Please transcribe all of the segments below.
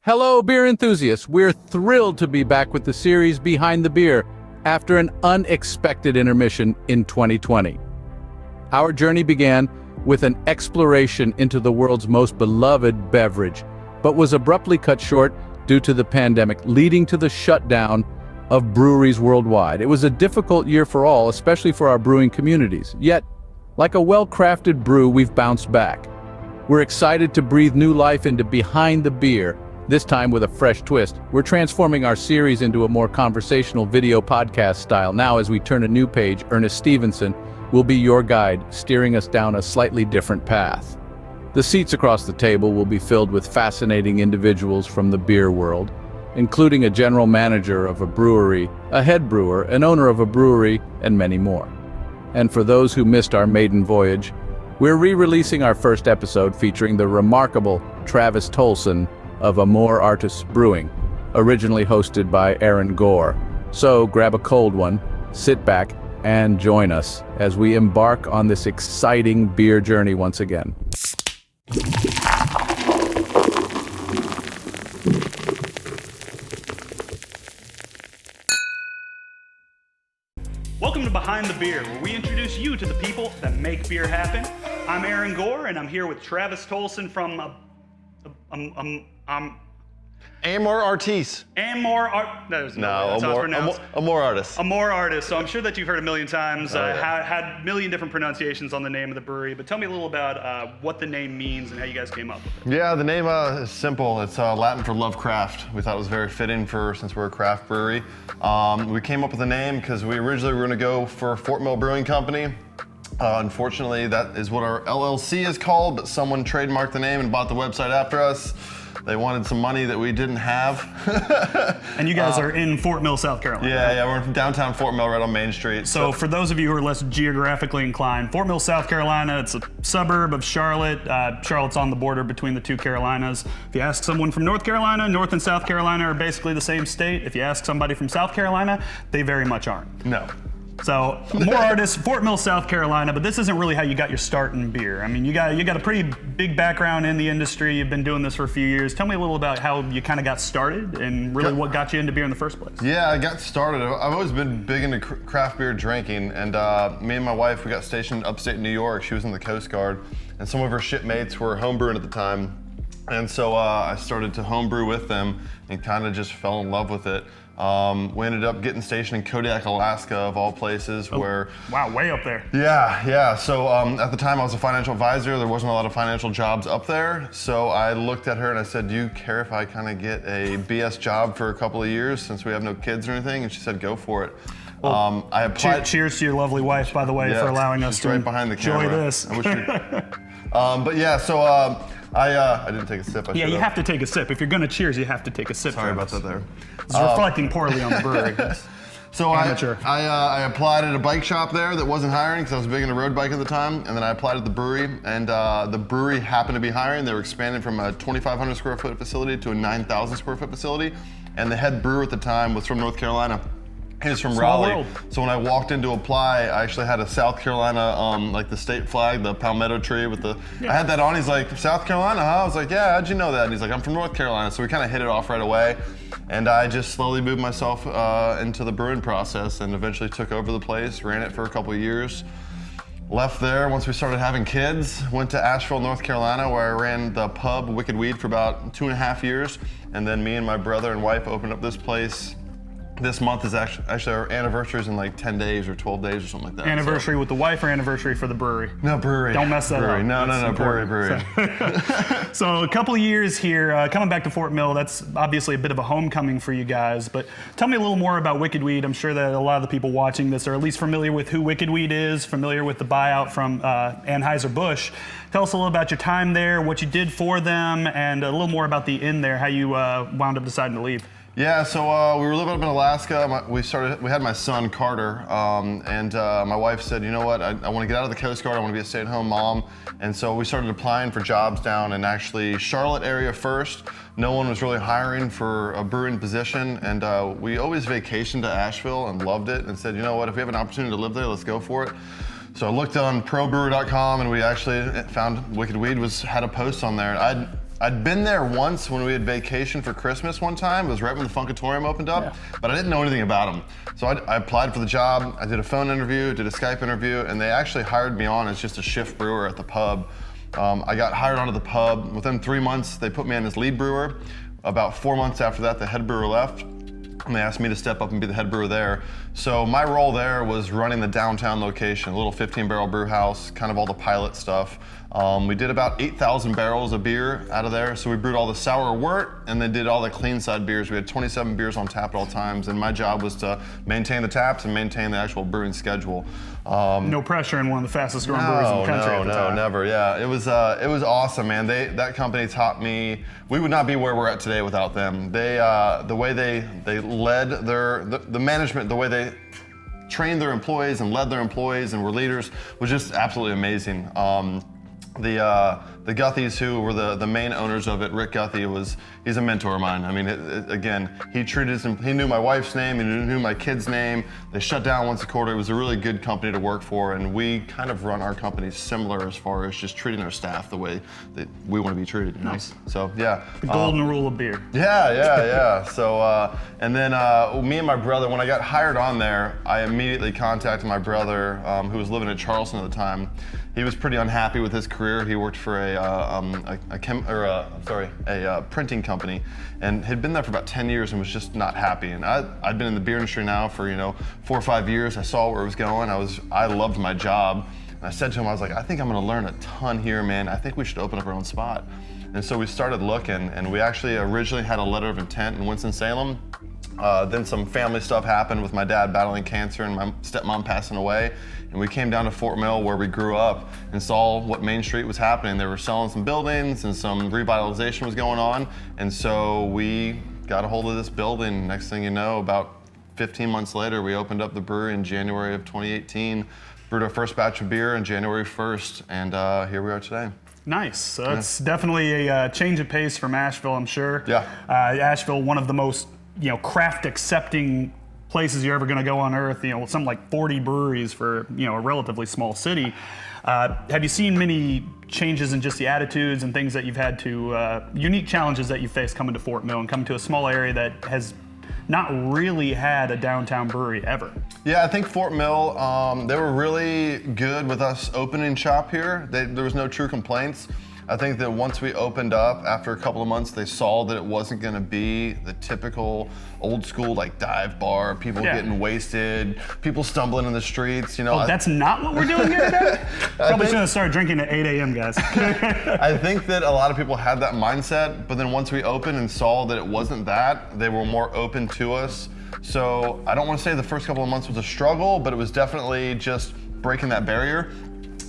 Hello, beer enthusiasts. We're thrilled to be back with the series Behind the Beer after an unexpected intermission in 2020. Our journey began with an exploration into the world's most beloved beverage, but was abruptly cut short due to the pandemic, leading to the shutdown of breweries worldwide. It was a difficult year for all, especially for our brewing communities. Yet, like a well-crafted brew, we've bounced back. We're excited to breathe new life into Behind the Beer, this time with a fresh twist. We're transforming our series into a more conversational video podcast style. Now, as we turn a new page, Ernest Stevenson will be your guide, steering us down a slightly different path. The seats across the table will be filled with fascinating individuals from the beer world, including a general manager of a brewery, a head brewer, an owner of a brewery, and many more. And for those who missed our maiden voyage, we're re-releasing our first episode featuring the remarkable Travis Tolson of Amor, Artis Brewing, originally hosted by Aaron Gore. So grab a cold one, sit back, and join us as we embark on this exciting beer journey once again. Welcome to Behind the Beer, where we introduce you to the people that make beer happen. I'm Aaron Gore, and I'm here with Travis Tolson from Amor Artis. Amor that's how it's pronounced. Amor Artis. Amor Artis. So I'm sure that you've heard a million times. Yeah. Had a million different pronunciations on the name of the brewery. But tell me a little about what the name means and how you guys came up with it. Yeah, the name is simple. It's Latin for love craft. We thought it was very fitting since we're a craft brewery. We came up with the name because we originally were going to go for Fort Mill Brewing Company. Unfortunately, that is what our LLC is called, but someone trademarked the name and bought the website after us. They wanted some money that we didn't have. And you guys are in Fort Mill, South Carolina. Yeah, we're from downtown Fort Mill, right on Main Street. So for those of you who are less geographically inclined, Fort Mill, South Carolina, it's a suburb of Charlotte. Charlotte's on the border between the two Carolinas. If you ask someone from North Carolina, North and South Carolina are basically the same state. If you ask somebody from South Carolina, they very much aren't. No. So, Amor Artis, Fort Mill, South Carolina, but this isn't really how you got your start in beer. I mean, you got a pretty big background in the industry. You've been doing this for a few years. Tell me a little about how you kind of got started and really what got you into beer in the first place. Yeah, I got started. I've always been big into craft beer drinking, and me and my wife, we got stationed upstate New York. She was in the Coast Guard, and some of her shipmates were homebrewing at the time. And so I started to homebrew with them and kind of just fell in love with it. We ended up getting stationed in Kodiak, Alaska, of all places, where... Wow, way up there. Yeah. So at the time I was a financial advisor. There wasn't a lot of financial jobs up there. So I looked at her and I said, do you care if I kind of get a BS job for a couple of years since we have no kids or anything? And she said, go for it. Well, I applied... Cheers to your lovely wife, by the way, for allowing us to right behind the enjoy camera. this. I wish but yeah, so I didn't take a sip. Yeah, you have to take a sip. If you're going to cheers, you have to take a sip. Sorry about that there. It's reflecting poorly on the brewery. So I applied at a bike shop there that wasn't hiring because I was big into road bike at the time, and then I applied at the brewery, and the brewery happened to be hiring. They were expanding from a 2,500 square foot facility to a 9,000 square foot facility, and the head brewer at the time was from North Carolina. He was from Small Raleigh. world. So when I walked in to apply, I actually had a South Carolina, like the state flag, the palmetto tree with the, I had that on. He's like, South Carolina, huh? I was like, yeah, how'd you know that? And he's like, I'm from North Carolina. So we kind of hit it off right away. And I just slowly moved myself into the brewing process and eventually took over the place, ran it for a couple of years. Left there once we started having kids, went to Asheville, North Carolina, where I ran the pub Wicked Weed for about 2.5 years. And then me and my brother and wife opened up this place. This month is actually our anniversary is in like 10 days or 12 days or something like that. Anniversary with the wife or anniversary for the brewery? No, brewery. Don't mess that brewery. up. No, brewery. So a couple of years here, coming back to Fort Mill, that's obviously a bit of a homecoming for you guys, but tell me a little more about Wicked Weed. I'm sure that a lot of the people watching this are at least familiar with who Wicked Weed is, familiar with the buyout from Anheuser-Busch. Tell us a little about your time there, what you did for them, and a little more about the inn there, how you wound up deciding to leave. Yeah, so we were living up in Alaska. We had my son Carter, and my wife said, you know what, I want to get out of the Coast Guard. I want to be a stay-at-home mom, and so we started applying for jobs down in actually Charlotte area first. No one was really hiring for a brewing position, and we always vacationed to Asheville and loved it, and said, you know what, if we have an opportunity to live there, let's go for it. So I looked on probrewer.com, and we actually found Wicked Weed had a post on there. I'd been there once when we had vacation for Christmas one time. It was right when the Funkatorium opened up, but I didn't know anything about them. So I applied for the job. I did a phone interview, did a Skype interview, and they actually hired me on as just a shift brewer at the pub. I got hired onto the pub. Within 3 months, they put me in as lead brewer. About 4 months after that, the head brewer left, and they asked me to step up and be the head brewer there. So my role there was running the downtown location, a little 15-barrel brew house, kind of all the pilot stuff. We did about 8,000 barrels of beer out of there. So we brewed all the sour wort and then did all the clean side beers. We had 27 beers on tap at all times, and my job was to maintain the taps and maintain the actual brewing schedule. No pressure in one of the fastest growing breweries in the country at the time. Never. Yeah, it was awesome, man. That company taught me. We would not be where we're at today without them. The way they led the management, the way they trained their employees and led their employees and were leaders was just absolutely amazing. The Guthys, who were the main owners of it, Rick Guthie, he's a mentor of mine. I mean, again, he knew my wife's name, he knew my kid's name. They shut down once a quarter. It was a really good company to work for, and we kind of run our company similar as far as just treating our staff the way that we want to be treated. Nice. So yeah. The golden rule of beer. Yeah. So, and then me and my brother, when I got hired on there, I immediately contacted my brother, who was living in Charleston at the time. He was pretty unhappy with his career. He worked for a printing company, and had been there for about 10 years and was just not happy. And I'd been in the beer industry now for 4 or 5 years. I saw where it was going. I loved my job, and I said to him, I was like, I think I'm going to learn a ton here, man. I think we should open up our own spot. And so we started looking, and we actually originally had a letter of intent in Winston-Salem. Then some family stuff happened with my dad battling cancer and my stepmom passing away. And we came down to Fort Mill, where we grew up, and saw what Main Street was happening. They were selling some buildings and some revitalization was going on. And so we got a hold of this building. Next thing you know, about 15 months later, we opened up the brewery in January of 2018, brewed our first batch of beer on January 1st, and here we are today. Nice. So it's definitely a change of pace from Asheville, I'm sure. Yeah. Asheville, one of the most craft accepting places you're ever going to go on earth. Something like 40 breweries for a relatively small city. Have you seen many changes in just the attitudes and things that you've had to unique challenges that you faced coming to Fort Mill and coming to a small area that has not really had a downtown brewery ever? Yeah, I think Fort Mill, they were really good with us opening shop here. There was no true complaints. I think that once we opened up, after a couple of months, they saw that it wasn't going to be the typical old school dive bar, people getting wasted, people stumbling in the streets. That's not what we're doing here today? Probably shouldn't have started drinking at 8 a.m., guys. I think that a lot of people had that mindset, but then once we opened and saw that it wasn't that, they were more open to us. So I don't want to say the first couple of months was a struggle, but it was definitely just breaking that barrier.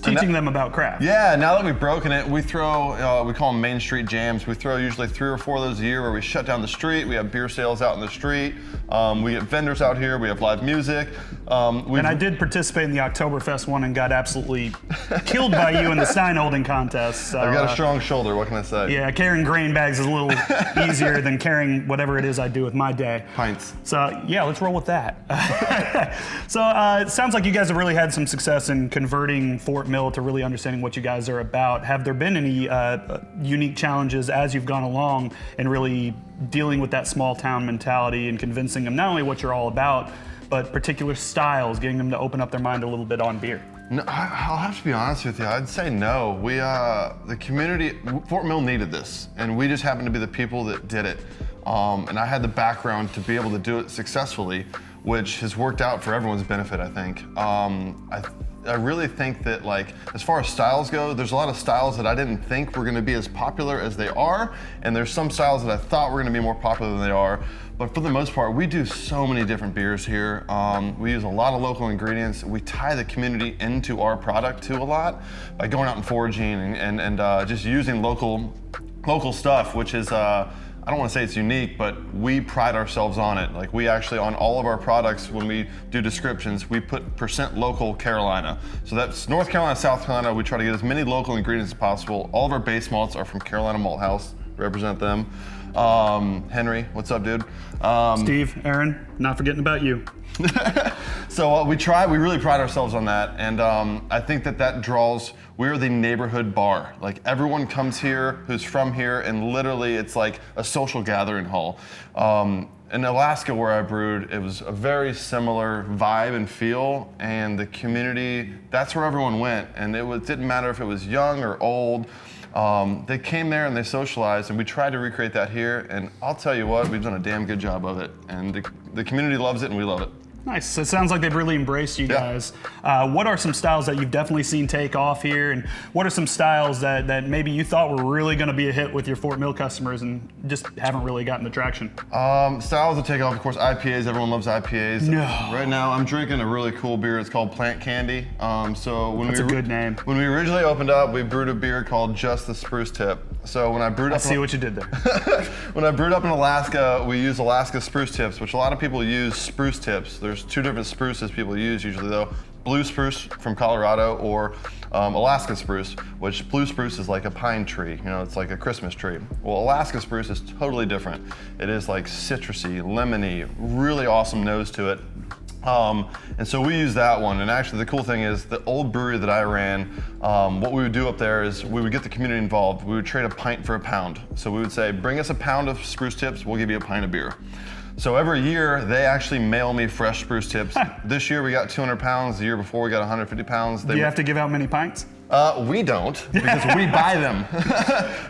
Teaching them about craft. Yeah, now that we've broken it, we throw, we call them Main Street Jams. We throw usually 3 or 4 of those a year where we shut down the street. We have beer sales out in the street. We get vendors out here. We have live music. And I did participate in the Oktoberfest one and got absolutely killed by you in the Stein holding contest. So, I've got a strong shoulder, what can I say? Yeah, carrying grain bags is a little easier than carrying whatever it is I do with my day. Pints. So yeah, let's roll with that. So it sounds like you guys have really had some success in converting Fort Mill to really understanding what you guys are about. Have there been any unique challenges as you've gone along and really dealing with that small town mentality and convincing them not only what you're all about, but particular styles, getting them to open up their mind a little bit on beer? No, I'll have to be honest with you. I'd say no. The community, Fort Mill needed this, and we just happened to be the people that did it. And I had the background to be able to do it successfully, which has worked out for everyone's benefit, I think. I really think that, as far as styles go, there's a lot of styles that I didn't think were going to be as popular as they are, and there's some styles that I thought were going to be more popular than they are. But for the most part, we do so many different beers here. We use a lot of local ingredients. We tie the community into our product too a lot by going out and foraging and just using local stuff, which is, I don't want to say it's unique, but we pride ourselves on it. We actually, on all of our products, when we do descriptions, we put % local Carolina. So that's North Carolina, South Carolina. We try to get as many local ingredients as possible. All of our base malts are from Carolina Malt House. Represent them. Henry, what's up, dude? Steve, Aaron, not forgetting about you. So we really pride ourselves on that, and I think that draws. We're the neighborhood bar. Like everyone comes here who's from here, and literally it's like a social gathering hall. In Alaska, where I brewed, it was a very similar vibe and feel, and the community, that's where everyone went, and didn't matter if it was young or old. They came there and they socialized, and we tried to recreate that here, and I'll tell you what, we've done a damn good job of it, and the community loves it and we love it. Nice. So it sounds like they've really embraced you guys. What are some styles that you've definitely seen take off here, and what are some styles that maybe you thought were really going to be a hit with your Fort Mill customers and just haven't really gotten the traction? Styles that take off, of course, IPAs. Everyone loves IPAs. No. Right now, I'm drinking a really cool beer. It's called Plant Candy. That's a good name. When we originally opened up, we brewed a beer called Just the Spruce Tip. So when I brewed up, I see what you did there. When I brewed up in Alaska, we use Alaska spruce tips, which a lot of people use spruce tips. There's two different spruces people use usually though. Blue spruce from Colorado or Alaska spruce, which blue spruce is like a pine tree, you know, it's like a Christmas tree. Well, Alaska spruce is totally different. It is like citrusy, lemony, really awesome nose to it. And so we use that one, and actually the cool thing is the old brewery that I ran, what we would do up there is we would get the community involved. We would trade a pint for a pound. So we would say, bring us a pound of spruce tips, we'll give you a pint of beer. So every year they actually mail me fresh spruce tips. This year we got 200 pounds, the year before we got 150 pounds. Do you have to give out many pints? We don't, because we buy them.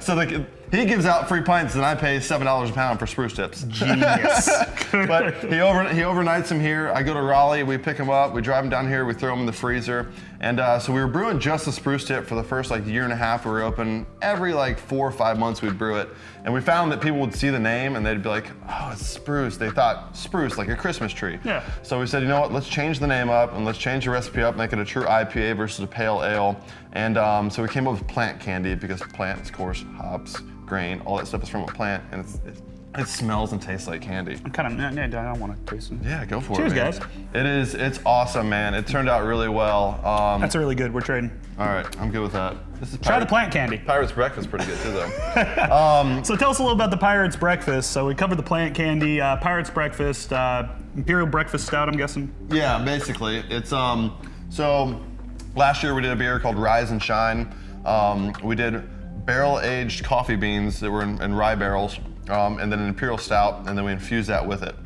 So he gives out free pints and I pay $7 a pound for spruce tips. Genius. But he overnights them here. I go to Raleigh, we pick them up, we drive them down here, we throw them in the freezer. And so we were brewing just the spruce tip for the first year and a half we were open. Every 4 or 5 months we'd brew it. And we found that people would see the name and they'd be like, oh, it's spruce. They thought spruce, like a Christmas tree. Yeah. So we said, you know what, let's change the name up and let's change the recipe up, make it a true IPA versus a pale ale. And so we came up with Plant Candy because plant, of course, hops, grain, all that stuff is from a plant, and it smells and tastes like candy. I'm kind of, I don't want to taste it. Yeah, go for Cheers, it, man. guys. It's awesome, man. It turned out really well. That's really good. We're trading. All right, I'm good with that. This is Try the Plant Candy. Pirate's Breakfast, pretty good too, though. So tell us a little about the Pirate's Breakfast. So we covered the Plant Candy, Pirate's Breakfast, Imperial Breakfast Stout, I'm guessing. Yeah, basically. It's so last year we did a beer called Rise and Shine. We did barrel-aged coffee beans that were in rye barrels, and then an Imperial Stout, and then we infused that with it.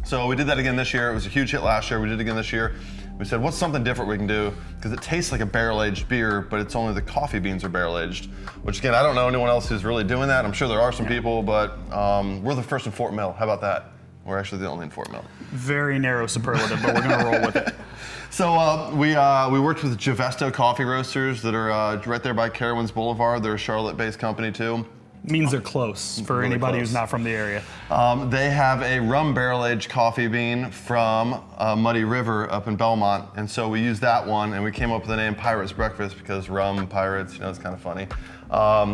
So we did that again this year. It was a huge hit last year. We did it again this year. We said, what's something different we can do? Because it tastes like a barrel-aged beer, but it's only the coffee beans are barrel-aged. Which again, I don't know anyone else who's really doing that. I'm sure there are some people, but we're the first in Fort Mill. How about that? We're actually the only in Fort Mill. Very narrow superlative, but we're gonna roll with it. So we worked with Javesto Coffee Roasters that are right there by Carowinds Boulevard. They're a Charlotte-based company too. Means they're close for Really anybody close. who's not from the area. They have a rum barrel-aged coffee bean from Muddy River up in Belmont, and so we used that one, and we came up with the name Pirate's Breakfast because rum, pirates, you know, it's kind of funny.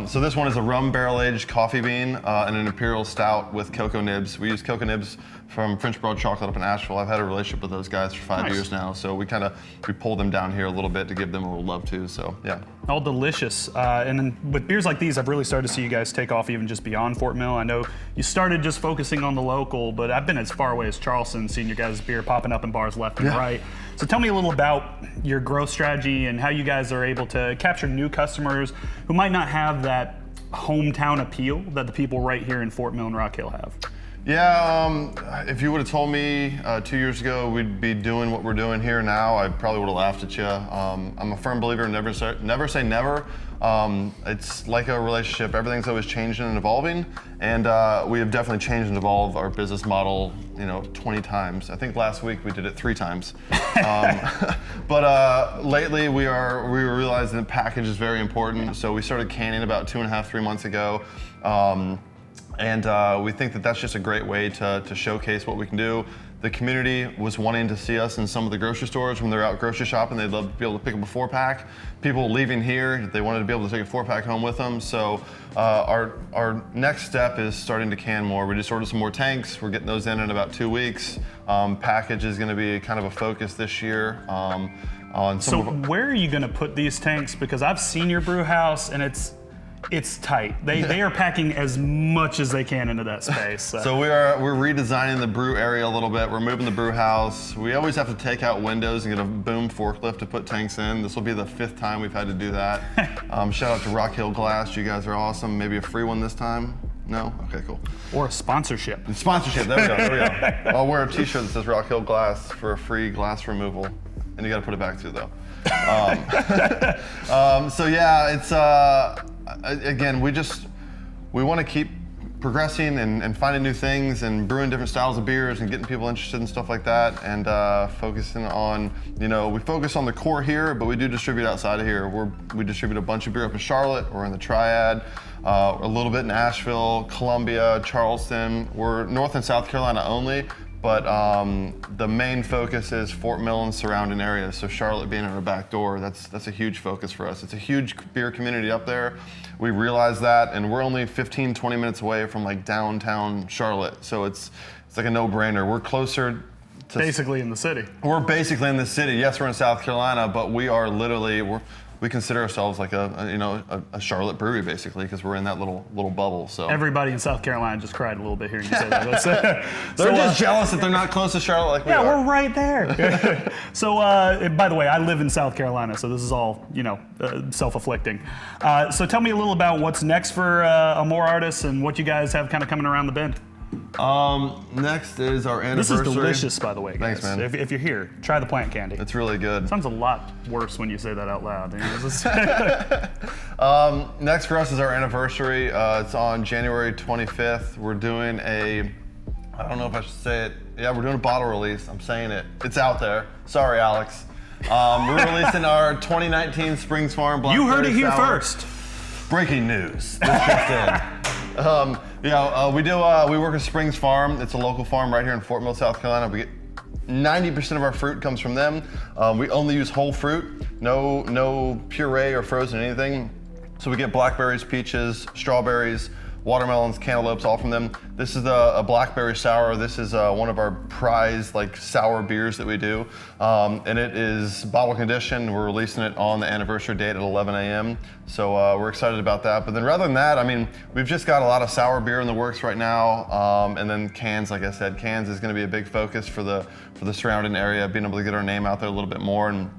So this one is a rum barrel-aged coffee bean and an Imperial Stout with cocoa nibs. We use cocoa nibs from French Broad Chocolate up in Asheville. I've had a relationship with those guys for 5 years now, so we pulled them down here a little bit to give them a little love too, so yeah. All delicious. And then with beers like these, I've really started to see you guys take off even just beyond Fort Mill. I know you started just focusing on the local, but I've been as far away as Charleston, seeing your guys' beer popping up in bars left and right. So tell me a little about your growth strategy and how you guys are able to capture new customers who might not have that hometown appeal that the people right here in Fort Mill and Rock Hill have. Yeah, if you would have told me 2 years ago we'd be doing what we're doing here now, I probably would have laughed at you. I'm a firm believer in never say never. It's like a relationship. Everything's always changing and evolving, and we have definitely changed and evolved our business model, 20 times. I think last week we did it 3 times. But lately we were realizing that package is very important, so we started canning about 2.5, 3 months ago. And we think that that's just a great way to showcase what we can do. The community was wanting to see us in some of the grocery stores when they're out grocery shopping. They'd love to be able to pick up a 4-pack. People leaving here, they wanted to be able to take a 4-pack home with them. So our next step is starting to can more. We just ordered some more tanks. We're getting those in about 2 weeks. Package is going to be kind of a focus this year. So where are you going to put these tanks? Because I've seen your brew house and it's it's tight. They are packing as much as they can into that space. So we're redesigning the brew area a little bit. We're moving the brew house. We always have to take out windows and get a boom forklift to put tanks in. This will be the 5th time we've had to do that. Shout out to Rock Hill Glass. You guys are awesome. Maybe a free one this time? No? Okay, cool. Or a sponsorship. Sponsorship, there we go, there we go. I'll wear a t-shirt that says Rock Hill Glass for a free glass removal. And you gotta put it back too, though. So yeah, it's, again, we wanna keep progressing and finding new things and brewing different styles of beers and getting people interested in stuff like that, and focusing on, we focus on the core here, but we do distribute outside of here. We distribute a bunch of beer up in Charlotte. We're in the Triad, a little bit in Asheville, Columbia, Charleston. We're North and South Carolina only, but the main focus is Fort Mill and surrounding areas. So Charlotte being our back door, that's a huge focus for us. It's a huge beer community up there. We realize that, and we're only 15, 20 minutes away from like downtown Charlotte. So it's like a no-brainer. We're closer to... Basically in the city. We're basically in the city. Yes, we're in South Carolina, but we are literally, we consider ourselves like a Charlotte brewery, basically, because we're in that little bubble. So everybody in South Carolina just cried a little bit hearing you say that. They're just jealous that they're not close to Charlotte like we are. Yeah, we're right there. So, by the way, I live in South Carolina, so this is all self-afflicting. So tell me a little about what's next for Amor Artis and what you guys have kind of coming around the bend. Next is our anniversary. This is delicious, by the way, guys. Thanks, man. If you're here, try the plant candy. It's really good. Sounds a lot worse when you say that out loud. Next for us is our anniversary. It's on January 25th. We're doing I don't know if I should say it. Yeah, we're doing a bottle release. I'm saying it. It's out there. Sorry, Alex. We're releasing our 2019 Springs Farm Blackberry You heard it here Sour. first. Breaking news. This just in. We work at Springs Farm. It's a local farm right here in Fort Mill, South Carolina. We get 90% of our fruit comes from them. We only use whole fruit, no puree or frozen anything. So we get blackberries, peaches, strawberries, watermelons, cantaloupes, all from them. This is a blackberry sour. This is one of our prized sour beers that we do. And it is bottle conditioned. We're releasing it on the anniversary date at 11 a.m. So we're excited about that. But then rather than that, we've just got a lot of sour beer in the works right now. And then cans, like I said, cans is gonna be a big focus for the surrounding area, being able to get our name out there a little bit more and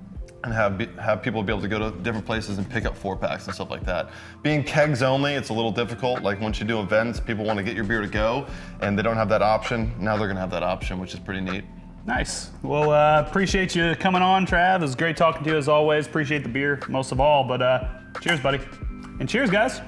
have people be able to go to different places and pick up 4-packs and stuff like that. Being kegs only, it's a little difficult. Like once you do events, people want to get your beer to go, and they don't have that option. Now they're gonna have that option, which is pretty neat. Nice. Well, appreciate you coming on, Trav. It was great talking to you as always. Appreciate the beer most of all, but cheers, buddy. And cheers, guys.